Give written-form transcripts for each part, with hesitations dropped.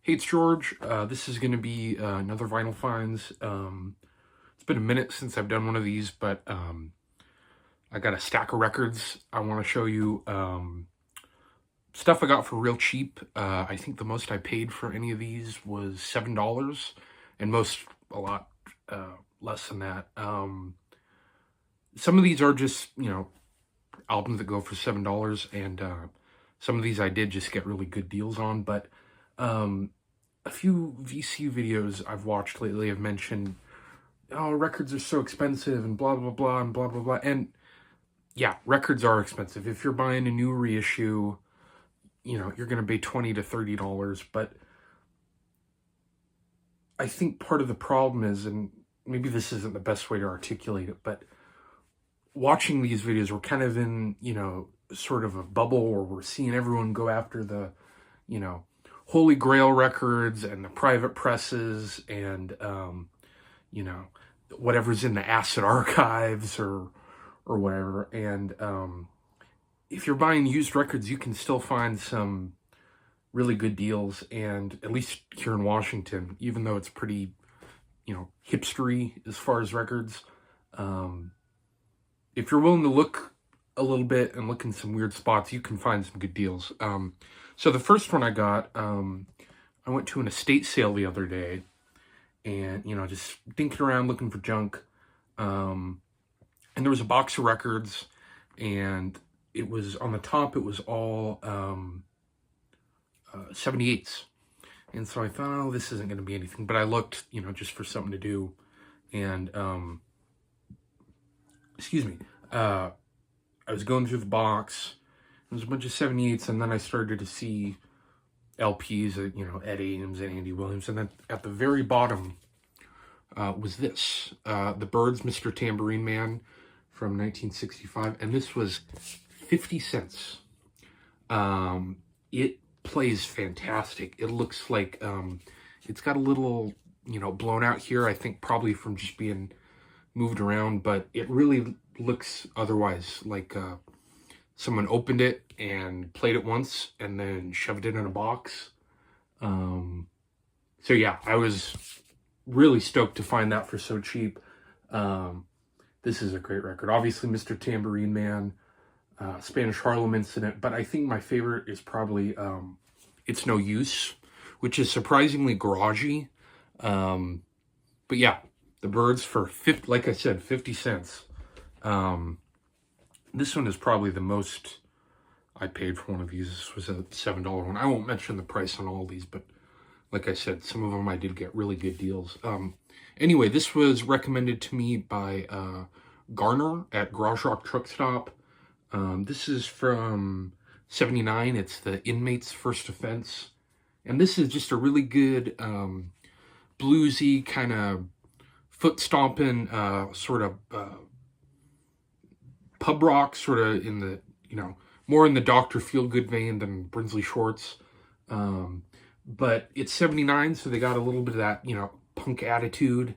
Hey, it's George. This is going to be another Vinyl Finds. It's been a minute since I've done one of these, but I got a stack of records I want to show you. Stuff I got for real cheap. I think the most I paid for any of these was $7, and most a lot less than that. Some of these are just, albums that go for $7, and some of these I did just get really good deals on, but a few VC videos I've watched lately have mentioned, oh, records are so expensive and blah, blah, blah, and blah, blah, blah. And yeah, records are expensive. If you're buying a new reissue, you're going to pay $20 to $30. But I think part of the problem is, and maybe this isn't the best way to articulate it, but watching these videos, we're kind of in, sort of a bubble where we're seeing everyone go after the, Holy Grail records and the private presses and, whatever's in the acid archives or whatever. And if you're buying used records, you can still find some really good deals. And at least here in Washington, even though it's pretty, hipstery as far as records, if you're willing to look a little bit and look in some weird spots, you can find some good deals. So the first one I got, I went to an estate sale the other day and, just dinking around looking for junk. And there was a box of records, and it was on the top, it was all 78s. And so I thought, oh, this isn't going to be anything. But I looked, just for something to do. And, I was going through the box. There was a bunch of 78s, and then I started to see LPs, Ed Ames and Andy Williams. And then at the very bottom was this, The Byrds, Mr. Tambourine Man from 1965. And this was 50 cents. It plays fantastic. It looks like it's got a little, blown out here, I think probably from just being moved around, but it really looks otherwise like someone opened it and played it once and then shoved it in a box. So yeah, I was really stoked to find that for so cheap. This is a great record. Obviously, Mr. Tambourine Man, Spanish Harlem Incident, but I think my favorite is probably It's No Use, which is surprisingly garagey. But yeah, the Byrds for 50, like I said, 50 cents. This one is probably the most I paid for one of these. This was a $7 one. I won't mention the price on all these, but like I said, some of them I did get really good deals. Anyway, this was recommended to me by Garner at Garage Rock Truck Stop. This is from 79. It's the Inmate's First Offense. And this is just a really good bluesy kind of foot stomping sort of pub rock, sort of in the, more in the Dr. Feelgood vein than Brinsley Schwartz. But it's 79, so they got a little bit of that, punk attitude.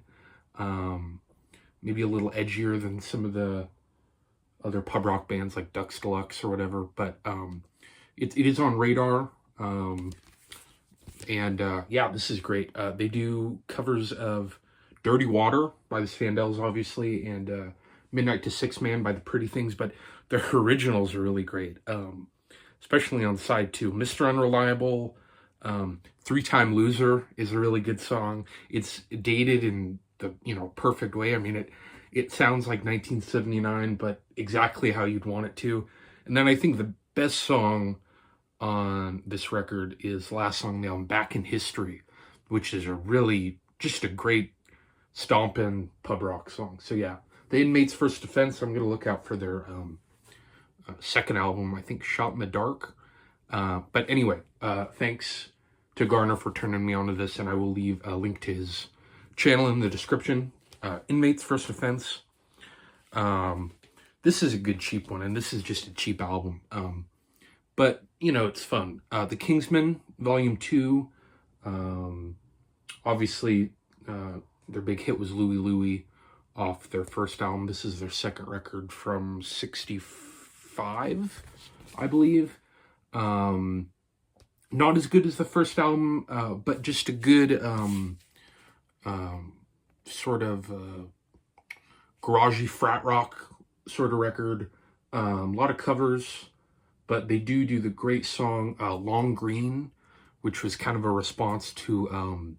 Maybe a little edgier than some of the other pub rock bands like Ducks Deluxe or whatever. But it is on Radar. Yeah, this is great. They do covers of Dirty Water by the Sandels, obviously, and Midnight to Six Man by the Pretty Things, but their originals are really great, especially on side 2. Mr. Unreliable, Three-Time Loser is a really good song. It's dated in the, perfect way. I mean, it sounds like 1979, but exactly how you'd want it to. And then I think the best song on this record is last song on the album, Back in History, which is just a great stomping pub rock song. So yeah, The Inmate's First Defense, I'm going to look out for their second album, I think Shot in the Dark. But anyway, thanks to Garner for turning me onto this, and I will leave a link to his channel in the description. Inmate's First Offense. This is a good cheap one, and this is just a cheap album. But, it's fun. The Kingsmen, Volume 2. Obviously, their big hit was Louie Louie off their first album. This is their second record from 65, I believe. Not as good as the first album, but just a good sort of garagey frat rock sort of record. A lot of covers, but they do the great song Long Green, which was kind of a response to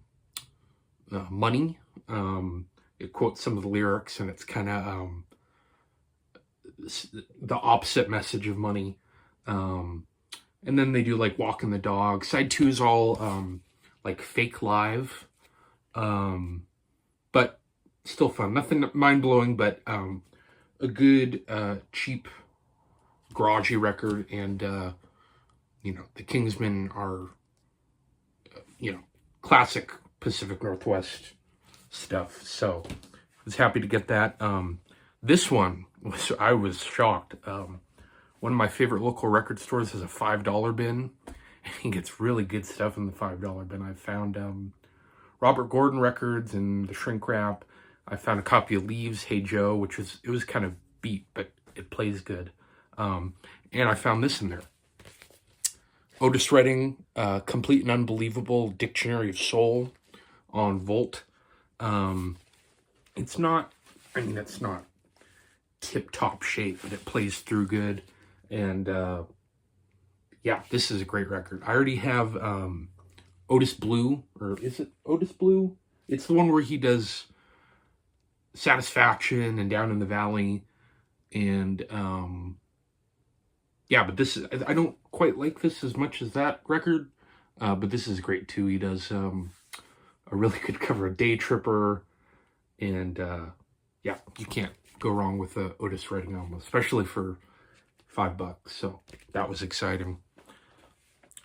Money. It quotes some of the lyrics, and it's kind of the opposite message of Money. And then they do like Walking the Dog. Side 2 is all like fake live, but still fun. Nothing mind-blowing, but a good cheap garagey record. And the Kingsmen are classic Pacific Northwest stuff. So I was happy to get that. This one I was shocked. One of my favorite local record stores has a $5 bin. He gets really good stuff in the $5 bin. I found Robert Gordon records and the Shrink Wrap. I found a copy of Leaves, Hey Joe, which was kind of beat, but it plays good. And I found this in there. Otis Redding, Complete and Unbelievable Dictionary of Soul on Volt. It's not tip-top shape, but it plays through good. And yeah, this is a great record. I already have Otis Blue, or is it Otis Blue? It's the one where he does Satisfaction and Down in the Valley. And yeah, but I don't quite like this as much as that record, but this is great too. He does a really good cover of Day Tripper, and yeah, you can't go wrong with the Otis Redding album, especially for $5. So that was exciting.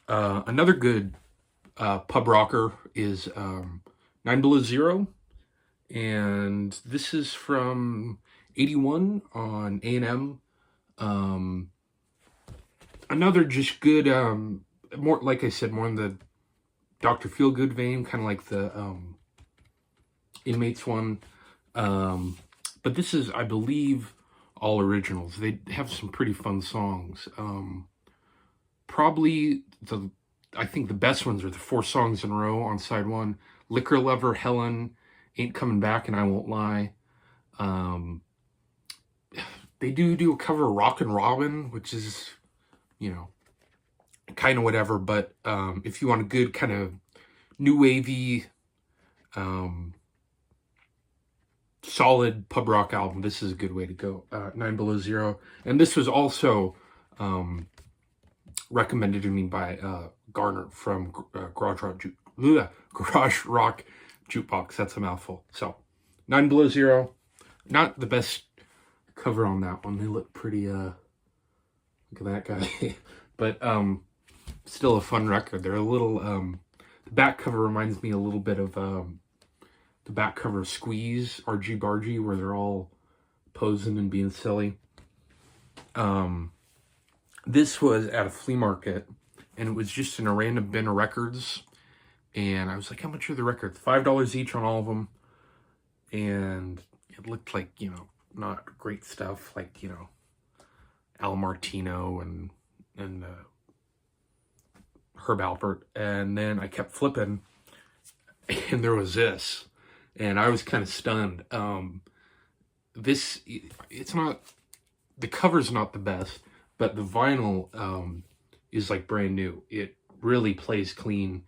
Another good pub rocker is 9 Below Zero, and this is from '81 on A&M. Another just good, more, like I said, more in the Dr. Feelgood vein, kind of like the Inmates one. But this is, I believe, all originals. They have some pretty fun songs. Probably I think the best ones are the 4 songs in a row on side 1. Liquor Lover, Helen, Ain't Coming Back, and I Won't Lie. They do a cover of Rockin' Robin, which is, kind of whatever. But if you want a good kind of new wavy, solid pub rock album, this is a good way to go. 9 Below Zero. And this was also recommended to me by Garner from Garage Rock Jukebox. That's a mouthful. So 9 Below Zero, not the best cover on that one. They look pretty look at that guy. But still a fun record. They're a little the back cover reminds me a little bit of the back cover of Squeeze, RG Bargy, where they're all posing and being silly. This was at a flea market, and it was just in a random bin of records. And I was like, how much are the records? $5 each on all of them. And it looked like, not great stuff, like, Al Martino and Herb Alpert. And then I kept flipping, and there was this. And I was kind of stunned. It's not, the cover's not the best, but the vinyl is like brand new. It really plays clean.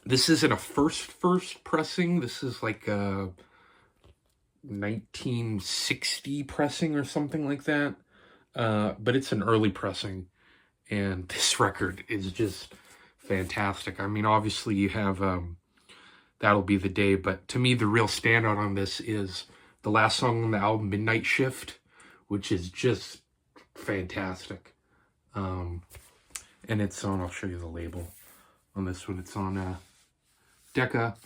This isn't a first pressing. This is like a 1960 pressing or something like that. But it's an early pressing, and this record is just fantastic. I mean, obviously you have That'll Be the Day, but to me the real standout on this is the last song on the album, Midnight Shift, which is just fantastic. And it's on, I'll show you the label on this one. It's on Decca.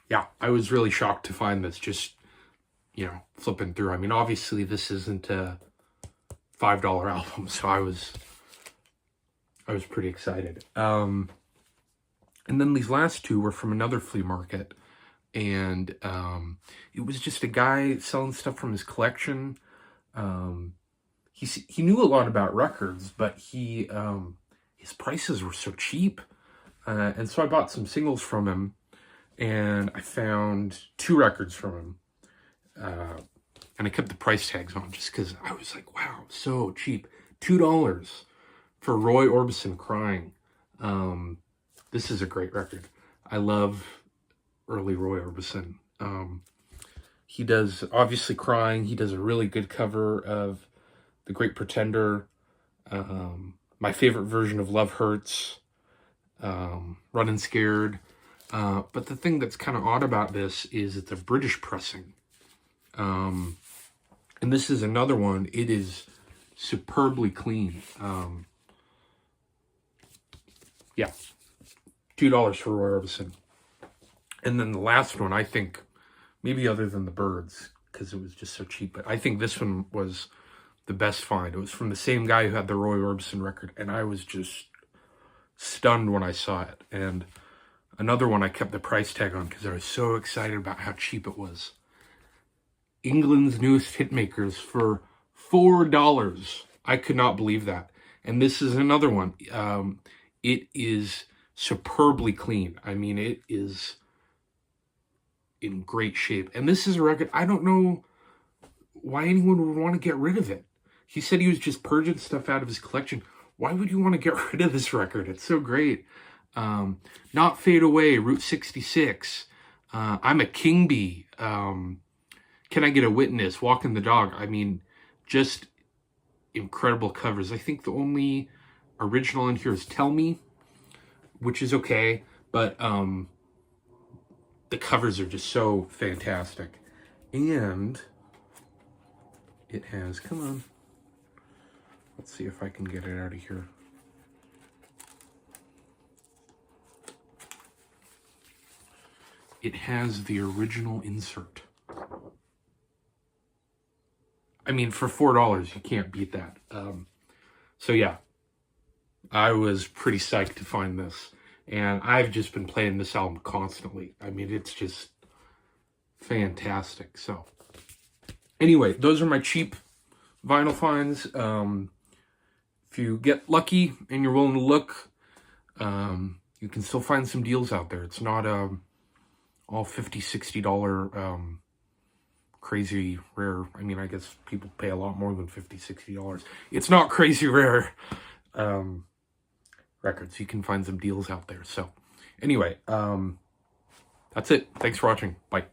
Yeah, I was really shocked to find this, just, flipping through. I mean, obviously this isn't a $5 album, so I was pretty excited. And then these last two were from another flea market, and it was just a guy selling stuff from his collection. he knew a lot about records, but his prices were so cheap. And so I bought some singles from him, and I found 2 records from him. And I kept the price tags on just because I was like, wow, so cheap. $2 for Roy Orbison, Crying. This is a great record. I love early Roy Orbison. He does, obviously, Crying. He does a really good cover of The Great Pretender. My favorite version of Love Hurts. Running Scared. But the thing that's kind of odd about this is it's a British pressing. And this is another one. It is superbly clean. Yeah. $2 for Roy Orbison. And then the last one, I think, maybe other than the Birds, because it was just so cheap, but I think this one was the best find. It was from the same guy who had the Roy Orbison record, and I was just stunned when I saw it. And another one I kept the price tag on because I was so excited about how cheap it was. England's Newest Hitmakers for $4. I could not believe that. And this is another one. It is superbly clean. I mean, it is in great shape. And this is a record, I don't know why anyone would want to get rid of it. He said he was just purging stuff out of his collection. Why would you want to get rid of this record? It's so great. Not Fade Away, Route 66. I'm a King Bee. Can I Get a Witness? Walking the Dog. I mean, just incredible covers. I think the only original in here is Tell Me, which is okay, but the covers are just so fantastic. And it has, come on, let's see if I can get it out of here. It has the original insert. I mean, for $4, you can't beat that. So yeah, I was pretty psyched to find this. And I've just been playing this album constantly. I mean, it's just fantastic. So anyway, those are my cheap vinyl finds. If you get lucky and you're willing to look, you can still find some deals out there. It's not all $50, $60 crazy rare. I mean, I guess people pay a lot more than $50, $60. It's not crazy rare records. You can find some deals out there. So anyway, that's it. Thanks for watching. Bye.